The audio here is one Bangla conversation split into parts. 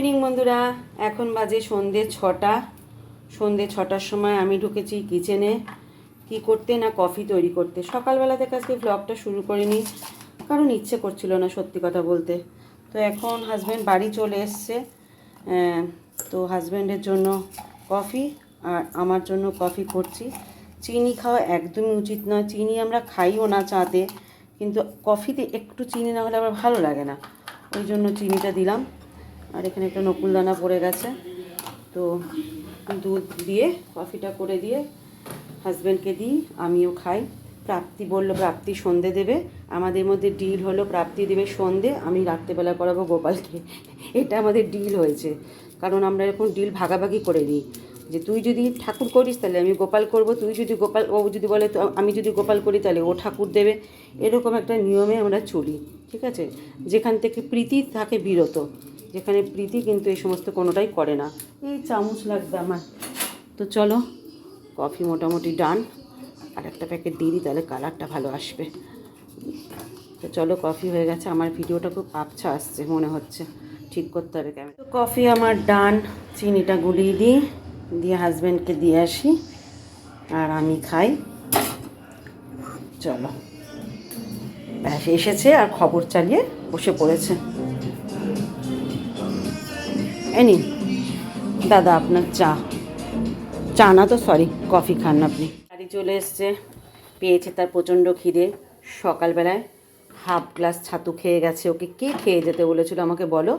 ইভিনিং বন্ধুরা, এখন বাজে সন্ধে ছটার সময় আমি ঢুকেছি কিচেনে। কি করতে না কফি তৈরি করতে। সকালবেলা থেকে আজকে ব্লগটা শুরু করিনি, কারণ ইচ্ছে করছিল না সত্যি কথা বলতে। তো এখন হাজব্যান্ড বাড়ি চলে এসছে, তো হাজব্যান্ডের জন্য কফি আর আমার জন্য কফি করছি। চিনি খাওয়া একদমই উচিত নয়, চিনি আমরা খাইও না চাতে, কিন্তু কফিতে একটু চিনি না হলে আমার ভালো লাগে না, ওই জন্য চিনিটা দিলাম। আর এখানে একটা নকুলদানা পড়ে গেছে, তো দুধ দিয়ে কফিটা করে দিয়ে হাজব্যান্ডকে দিই, আমিও খাই। প্রাপ্তি বললো প্রাপ্তি সন্ধে দেবে, আমাদের মধ্যে ডিল হলো প্রাপ্তি দেবে সন্ধে, আমি রাত্রেবেলা করাবো গোপালকে। এটা আমাদের ডিল হয়েছে, কারণ আমরা এরকম ডিল ভাগাভাগি করে নিই যে তুই যদি ঠাকুর করিস তাহলে আমি গোপাল করব, তুই যদি গোপাল, ও যদি বলে তো আমি যদি গোপাল করি তাহলে ও ঠাকুর দেবে। এরকম একটা নিয়মে আমরা চলি, ঠিক আছে। যেখান থেকে প্রীতি থাকে বিরত, যেখানে প্রীতি কিন্তু এই সমস্ত কোনোটাই করে না। এই চামচ লাগবে আমার। তো চলো, কফি মোটামুটি ডান, আর একটা প্যাকেট দিয়ে দিই তাহলে কালারটা ভালো আসবে। তো চলো, কফি হয়ে গেছে। আমার ভিডিওটা খুব আবছা আসছে মনে হচ্ছে, ঠিক করতে হবে ক্যামেরা। তো কফি আমার ডান, চিনিটা গুলিয়ে দিই, দিয়ে হাজব্যান্ডকে দিয়ে আসি আর আমি খাই। চলো, ব্যাস এসেছে আর খবর চালিয়ে বসে পড়েছে। এনি দাদা আপনার চা না তো সরি কফি খান আপনি। গাড়ি চলে এসছে, পেয়েছে তার প্রচণ্ড খিদে। সকালবেলায় হাফ গ্লাস ছাতু খেয়ে গেছে। ওকে কে খেয়ে যেতে বলেছিল আমাকে বলো?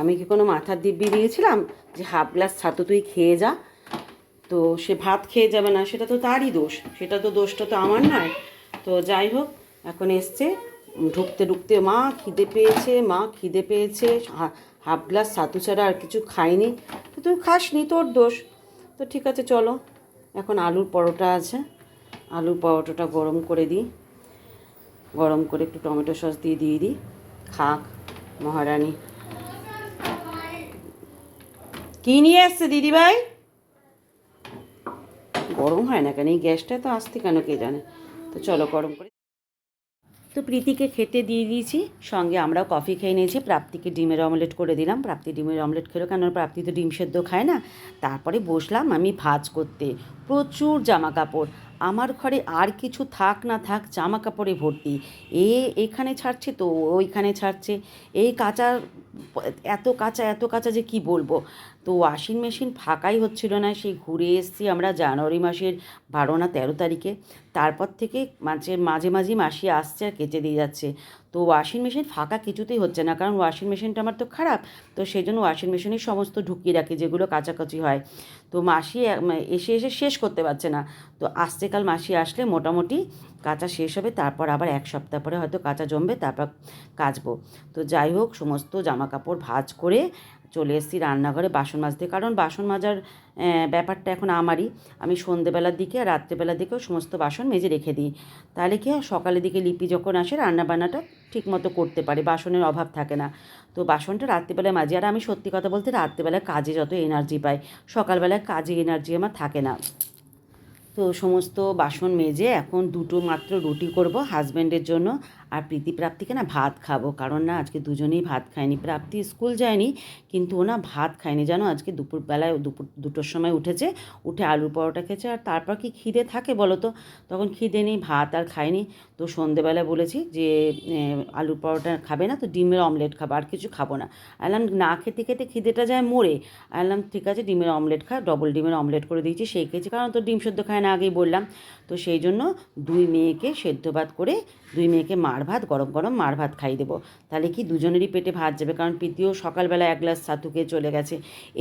আমি কি কোনো মাথার দিব্যি দিয়েছিলাম যে হাফ গ্লাস ছাতু তুই খেয়ে যা? তো সে ভাত খেয়ে যাবে না, সেটা তো তারই দোষ, সেটা তো দোষটা তো আমার নয়। তো যাই হোক, এখন এসছে, ঢুকতে ঢুকতে মা খিদে পেয়েছে, হাফ গ্লাস ছাতু ছাড়া আর কিছু খাইনি। তো তুই খাসনি, তোর দোষ। তো ঠিক আছে চলো, এখন আলুর পরোটা আছে, আলুর পরোটাটা গরম করে দিই, গরম করে একটু টমেটো সস দিয়ে দিই, খাক মহারানী। কী নিয়ে এসছে দিদিভাই? গরম হয় না কেন এই গ্যাসটা, তো আসতে কেন কে জানে। তো চলো গরম করে। তো প্রীতিকে খেতে দিয়ে দিয়েছি, সঙ্গে আমরাও কফি খেয়ে নিয়েছি। প্রাপ্তিকে ডিমের অমলেট করে দিলাম, প্রাপ্তি ডিমের অমলেট খেলো, কেন প্রাপ্তি তো ডিম সেদ্ধ খায় না। তারপরে বসলাম আমি ভাঁজ করতে। প্রচুর জামা কাপড় আমার ঘরে, আর কিছু থাক না থাক জামা কাপড়ে ভর্তি। এখানে ছাড়ছে তো ওইখানে ছাড়ছে, এই কাঁচা, এত কাঁচা যে কি বলবো। তো ওয়াশিং মেশিন ফাঁকাই হচ্ছিল না। সেই ঘুরে এসেছি আমরা জানুয়ারি মাসের 12 না 13 তারিখে। তারপর থেকে মাঝে মাঝে মাসি আসছে আর কেচে দিয়ে যাচ্ছে। তো ওয়াশিং মেশিন ফাঁকা কিছুতেই হচ্ছে না, কারণ ওয়াশিং মেশিনটা আমার তো খারাপ। তো সেই জন্য ওয়াশিং মেশিনের সমস্ত ঢুকিয়ে রাখি যেগুলো কাচাকাচি হয়। তো মাসি এসে শেষ করতে পারছে না। তো আসছে কাল মাসি আসলে মোটামুটি কাচা শেষ হবে, তারপর আবার এক সপ্তাহ পরে হয়তো কাচা জমবে, তারপর কাচবো। তো যাই হোক, সমস্ত জামা কাপড় ভাঁজ করে চলে এসেছি রান্নাঘরে বাসন মাজতে, কারণ বাসন মাজার ব্যাপারটা এখন আমারই। আমি সন্ধেবেলার দিকে আর রাত্রেবেলার দিকেও সমস্ত বাসন মেজে রেখে দিই, তাহলে কি হয় সকালের দিকে লিপি যখন আসে রান্নাবান্নাটা ঠিকমতো করতে পারে, বাসনের অভাব থাকে না। তো বাসনটা রাত্রিবেলায় মাজি। আর আমি সত্যি কথা বলতে রাত্রিবেলায় কাজে যত এনার্জি পাই, সকালবেলায় কাজে এনার্জি আমার থাকে না। তো সমস্ত বাসন মেজে এখন দুটো মাত্র রুটি করব হাজব্যান্ডের জন্য, আর প্রাপ্তিকে না ভাত খাবো, কারণ না আজকে দুজনেই ভাত খায়নি। প্রাপ্তি স্কুল যায়নি, কিন্তু ও না ভাত খায়নি জানো। আজকে দুপুরবেলায় দুটোর সময় উঠে আলুর পরোটা খেয়েছে, আর তারপর কি খিদে থাকে বলো তো? তখন খিদে নেই, ভাত আর খায়নি। তো সন্ধেবেলায় বলেছি যে আলুর পরোটা খাবে না তো ডিমের অমলেট খাবো, আর কিছু খাবো না। আনলাম না খেতে খেতে খিদেটা যায় মরে। আনলাম ঠিক আছে ডিমের অমলেট খা, ডবল ডিমের অমলেট করে দিয়েছি, সেই খেয়েছি, কারণ তো ডিম সেদ্ধ খায় না আগেই বললাম। তো সেই জন্য দুই মেয়েকে সেদ্ধ ভাত করে, দুই মেয়েকে মার ভাত, গরম গরম মার ভাত খাইয়ে দেবো। তাহলে কি দুজনেরই পেটে ভাত যাবে, কারণ প্রীতিও সকালবেলা এক গ্লাস ছাতু খেয়ে চলে গেছে।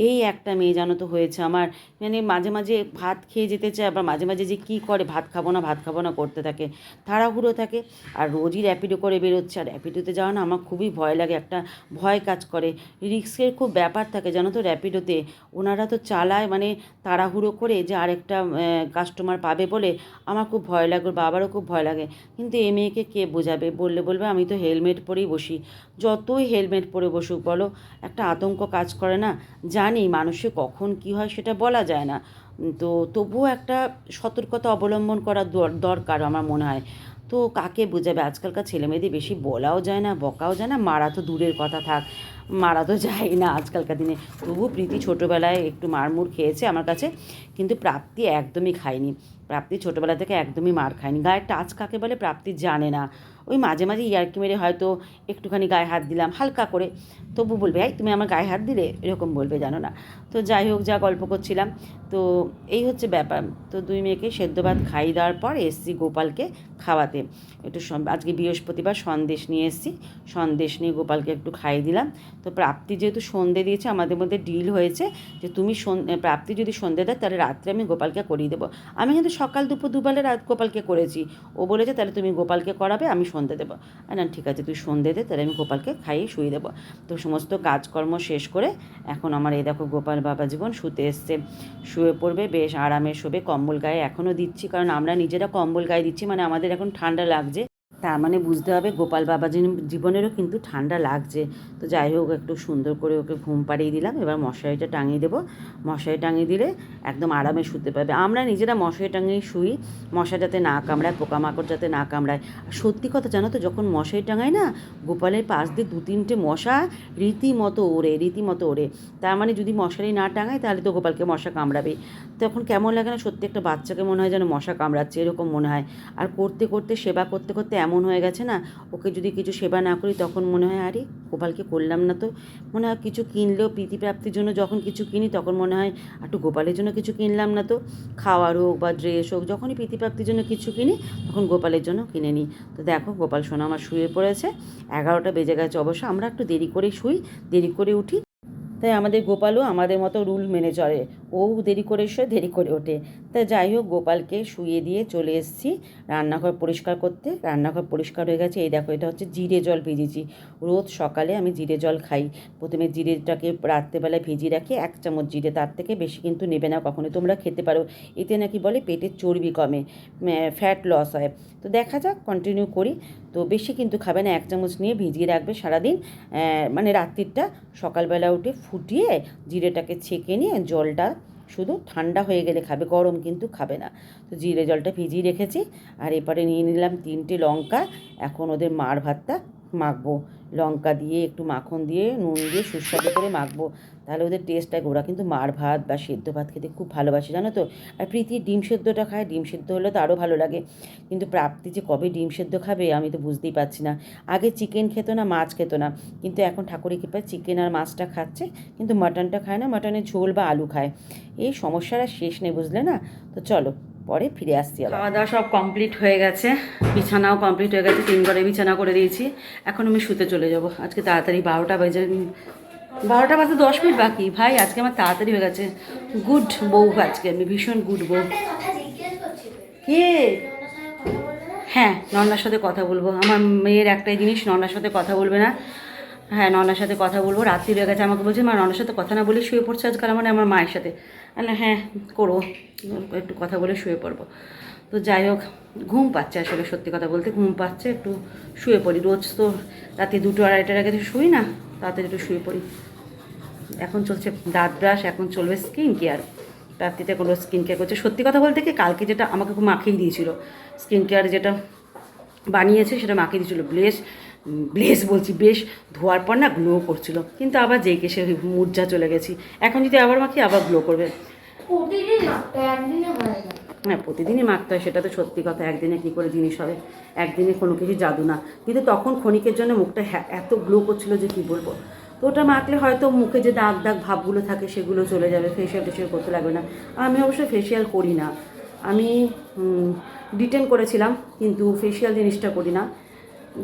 এই একটা মেয়ে জানো তো হয়েছে আমার, মানে মাঝে মাঝে ভাত খেয়ে যেতে চায়, আবার মাঝে মাঝে যে কী করে ভাত খাবো না করতে থাকে, তাড়াহুড়ো থাকে। আর রোজই র্যাপিডো করে বেরোচ্ছে, আর র্যাপিডোতে যাওয়া না আমার খুবই ভয় লাগে, একটা ভয় কাজ করে, রিস্কের খুব ব্যাপার থাকে জানো তো র্যাপিডোতে। ওনারা তো চালায় মানে তাড়াহুড়ো করে, যে আরেকটা কাস্টমার পাবে বলে। আমার খুব ভয় লাগে, ওর বাবারও খুব ভয় লাগে। কিন্তু এ মেয়েকে কে বোঝাবে? বলবে আমি তো হেলমেট পরেই বসি। যতই হেলমেট পরে বসুক বলো, একটা আতঙ্ক কাজ করে না? জানি মানুষের কখন কি হয় সেটা বলা যায় না, তো তবুও একটা সতর্কতা অবলম্বন করা দরকার আমার মনে হয়। তো কাকে বোঝাবে? আজকালকার ছেলেমেয়েদের বেশি বলাও যায় না, বকাও যায় না, মারা তো দূরের কথা থাক। মারা তো যায় না আজকালকার দিনে। তবু প্রীতি ছোটোবেলায় একটু মারমুর খেয়েছে আমার কাছে, কিন্তু প্রাপ্তি একদমই খায়নি। প্রাপ্তি ছোটোবেলা থেকে একদমই মার খায়নি। গায়ে টাচ কাকে বলে প্রাপ্তি জানে না। ওই মাঝে মাঝে ইয়ার্কি মেরে হয়তো একটুখানি গায়ে হাত দিলাম হালকা করে, তবু বলবে এই তুমি আমার গায়ে হাত দিলে, এরকম বলবে, জানো না। তো যাই হোক, যা গল্প করছিলাম, তো এই হচ্ছে ব্যাপার। তো দুই মেয়েকে সেদ্ধ ভাত খাইয়ে দেওয়ার পর এসছি গোপালকে খাওয়াতে। একটু আজকে বৃহস্পতিবার সন্দেশ নিয়ে এসেছি, সন্দেশ নিয়ে গোপালকে একটু খাইয়ে দিলাম। তো প্রাপ্তি যেহেতু সন্ধে দিয়েছে, আমাদের মধ্যে ডিল হয়েছে যে তুমি প্রাপ্তি যদি সন্ধে দেয় তাহলে রাত্রে আমি গোপালকে করিয়ে দেবো। আমি কিন্তু সকাল দুপুর দুবেলা রাত গোপালকে করেছি। ও বলেছে তাহলে তুমি গোপালকে করাবে, আমি সন্ধে দেবো। না ঠিক আছে, তুই সন্ধে দে, তাহলে আমি গোপালকে খাইয়ে শুয়ে দেবো। তো সমস্ত কাজকর্ম শেষ করে এখন আমার এই দেখো গোপাল বাবা জীবন শুতে এসছে, শুয়ে পড়বে, বেশ আরামে শোবে। কম্বল গায়ে এখনও দিচ্ছি, কারণ আমরা নিজেরা কম্বল গায়ে দিচ্ছি, মানে আমাদের এখন ঠান্ডা লাগছে। তার মানে বুঝতে হবে গোপাল বাবা জীবনেরও কিন্তু ঠান্ডা লাগছে। তো যাই হোক, একটু সুন্দর করে ওকে ঘুম পাড়িয়ে দিলাম। এবার মশারিটা টাঙিয়ে দেবো। মশারি টাঙিয়ে দিলে একদম আরামে শুতে পারবে। আমরা নিজেরা মশারি টাঙিয়ে শুই, মশা যাতে না কামড়ায়, পোকামাকড় যাতে না কামড়ায়। আর সত্যি কথা জানো তো, যখন মশারি টাঙায় না, গোপালের পাশ দিয়ে 2-3টে মশা রীতিমতো ওড়ে। তার মানে যদি মশারি না টাঙায় তাহলে তো গোপালকে মশা কামড়াবে। তখন কেমন লাগে না, সত্যি একটা বাচ্চাকে মনে হয় যেন মশা কামড়াচ্ছে, এরকম মনে হয়। আর করতে করতে সেবা করতে করতে এমন হয়ে গেছে না, ওকে যদি কিছু সেবা না করি তখন মনে হয় আরে গোপালকে করলাম না। তো মনে হয় কিছু কিনলেও প্রীতিপ্রাপ্তির জন্য যখন কিছু কিনি তখন মনে হয় একটু গোপালের জন্য কিছু কিনলাম না। তো খাওয়ার হোক বা ড্রেস হোক, যখনই প্রীতিপ্রাপ্তির জন্য কিছু কিনি তখন গোপালের জন্য কিনে নিই। তো দেখো গোপাল সোনা আমার শুয়ে পড়েছে, 11টা বেজে গেছে। অবশ্য আমরা একটু দেরি করে শুই, দেরি করে উঠি, তাই আমাদের গোপালও আমাদের মতো রুল মেনে চলে। ও দেরি করে শোয়, দেরি করে ওঠে। তাই যাই হোক, গোপালকে শুয়ে দিয়ে চলে এসেছি রান্নাঘর পরিষ্কার করতে। রান্নাঘর পরিষ্কার হয়ে গেছে। এই দেখো, এটা হচ্ছে জিরে জল ভিজিয়েছি। রোজ সকালে আমি জিরে জল খাই। প্রথমে জিরেটাকে রাত্রেবেলায় ভিজিয়ে রাখি, 1 চামচ জিরে, তার থেকে বেশি কিন্তু নেবে না কখনো। তোমরা খেতে পারো, এতে নাকি বলে পেটের চর্বি কমে, ফ্যাট লস হয়। তো দেখা যাক, কন্টিনিউ করি। তো বেশি কিন্তু খাবে না, 1 চামচ নিয়ে ভিজিয়ে রাখবে সারাদিন, মানে রাত্রিটা। সকালবেলা উঠে ফুটিয়ে জিরেটাকে ছেঁকে নিয়ে জলটা শুধু ঠান্ডা হয়ে গেলে খাবে, গরম কিন্তু খাবে না। তো জিরে জলটা ভিজিয়ে রেখেছি। আর এরপরে নিয়ে নিলাম 3টে লঙ্কা। এখন ওদের মার ভাতটা মাখবো, লঙ্কা দিয়ে একটু মাখন দিয়ে নুন দিয়ে সুস্বাদু করে মাখবো, তাহলে ওদের টেস্টটা। ওরা কিন্তু মার ভাত বা সেদ্ধ ভাত খেতে খুব ভালোবাসে, জানো তো। আর প্রীতি ডিম সেদ্ধটা খায়, ডিম সেদ্ধ হলে তো আরও ভালো লাগে। কিন্তু প্রাপ্তি যে কবে ডিম সেদ্ধ খাবে আমি তো বুঝতেই পারছি না। আগে চিকেন খেত না, মাছ খেত না, কিন্তু এখন ঠাকুরের কৃপায় চিকেন আর মাছটা খাচ্ছে, কিন্তু মাটনটা খায় না। মাটনের ঝোল বা আলু খায়। এই সমস্যার আর শেষ নেই, বুঝলে না। তো চলো পরে ফিরে আসছি। খাওয়া দাওয়া সব কমপ্লিট হয়ে গেছে, বিছানাও কমপ্লিট হয়ে গেছে, 3 ঘরে বিছানা করে দিয়েছি। এখন আমি শুতে চলে যাব। আজকে তাড়াতাড়ি 12টা বাজে, 12টা বাজে 10 মিনিট বাকি। ভাই আজকে আমার তাড়াতাড়ি হয়ে গেছে। গুড বউ আজকে আমি, ভীষণ গুড বউ। কে? হ্যাঁ, নন্দার সাথে কথা বলবো। আমার মেয়ের একটাই জিনিস, নন্দার সাথে কথা বলবে না। হ্যাঁ, নন্দার সাথে কথা বলবো। রাত্রি হয়ে গেছে, আমাকে বলছে মা নন্দার সাথে কথা না বলে শুয়ে পড়ছে আজকাল, মানে আমার মায়ের সাথে। হ্যাঁ করবো, একটু কথা বলে শুয়ে পড়বো। তো যাই হোক, ঘুম পাচ্ছে আসলে, সত্যি কথা বলতে ঘুম পাচ্ছে, একটু শুয়ে পড়ি। রোজ তো রাতে 2-2-2:30টার আগে তো শুই না, তাড়াতাড়ি একটু শুয়ে পড়ি। এখন চলছে দাঁত ব্রাশ, এখন চলবে স্কিন কেয়ার। রাত্রিতে কোনো স্কিন কেয়ার করছে। সত্যি কথা বলতে কি, কালকে যেটা আমাকে খুব মাখিয়ে দিয়েছিল, স্কিন কেয়ার যেটা বানিয়েছে সেটা মাখিয়ে দিয়েছিলো। ব্লেস বলছি, বেশ ধোয়ার পর না গ্লো করছিল, কিন্তু আবার যেই কে সে মুরঝা চলে গেছি। এখন যদি আবার মাখি আবার গ্লো করবে। হ্যাঁ, প্রতিদিনই মাখতে হয়, সেটা তো সত্যি কথা। একদিনে কী করে জিনিস হবে, একদিনে কোনো কিছু জাদু না। কিন্তু তখন ক্ষণিকের জন্য মুখটা এত গ্লো করছিল যে কী বলবো। তো ওটা মাখলে হয়তো মুখে যে দাগ দাগ ভাবগুলো থাকে সেগুলো চলে যাবে, ফেসিয়াল টেসিয়াল করতে লাগবে না। আমি অবশ্যই ফেসিয়াল করি না, আমি ডিটেন করেছিলাম, কিন্তু ফেসিয়াল জিনিসটা করি না।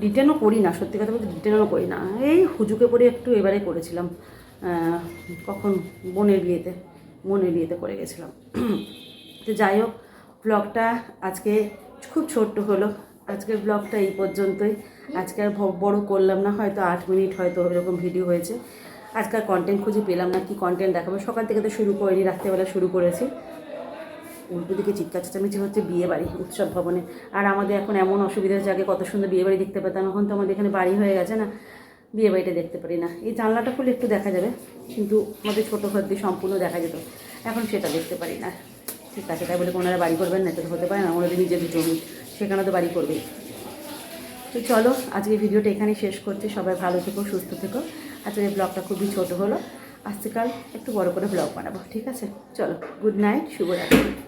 ডিটেনও করি না, সত্যি কথা বলতে ডিটেনও করি না। এই হুজুকে পরে একটু এবারে করেছিলাম, কখন বোনের বিয়েতে করে গেছিলাম। তো যাই হোক, ব্লগটা আজকে খুব ছোট্ট হলো। আজকের ব্লগটা এই পর্যন্তই। আজকে আর বড় করলাম না, হয়তো 8 মিনিট হয়তো এরকম ভিডিও হয়েছে। আজকাল কন্টেন্ট খুঁজে পেলাম না, কি কন্টেন্ট দেখাবো। সকাল থেকে তো শুরু করিনি, রাত্রেবেলা শুরু করেছি। উল্টো দিকে চিৎকার চেঁচামেচি হচ্ছে বিয়ে বাড়ি, উৎসব ভবনে। আর আমাদের এখন এমন অসুবিধা হচ্ছে, আগে কত সুন্দর বিয়ে বাড়ি দেখতে পেতাম, এখন তো আমাদের এখানে বাড়ি হয়ে গেছে না, বিয়ে বাড়িটা দেখতে পারি না। এই জানলাটা খুলে একটু দেখা যাবে, কিন্তু আমাদের ছোটো ঘর দিয়ে সম্পূর্ণ দেখা যেত, এখন সেটা দেখতে পারি না। ঠিক আছে, তাই বলে ওনারা বাড়ি করবেন না, এটা হতে পারে না। ওনাদের নিজের জমি, সেখানে তো বাড়ি করবেই। তো চলো, আজকে ভিডিওটা এখানেই শেষ করছি। সবাই ভালো থেকো, সুস্থ থেকো, আজকের ব্লগটা খুবই ছোট হলো, আজকাল একটু বড় করে ব্লগ বানাবো, ঠিক আছে? চলো, গুড নাইট, শুভরাত্রি।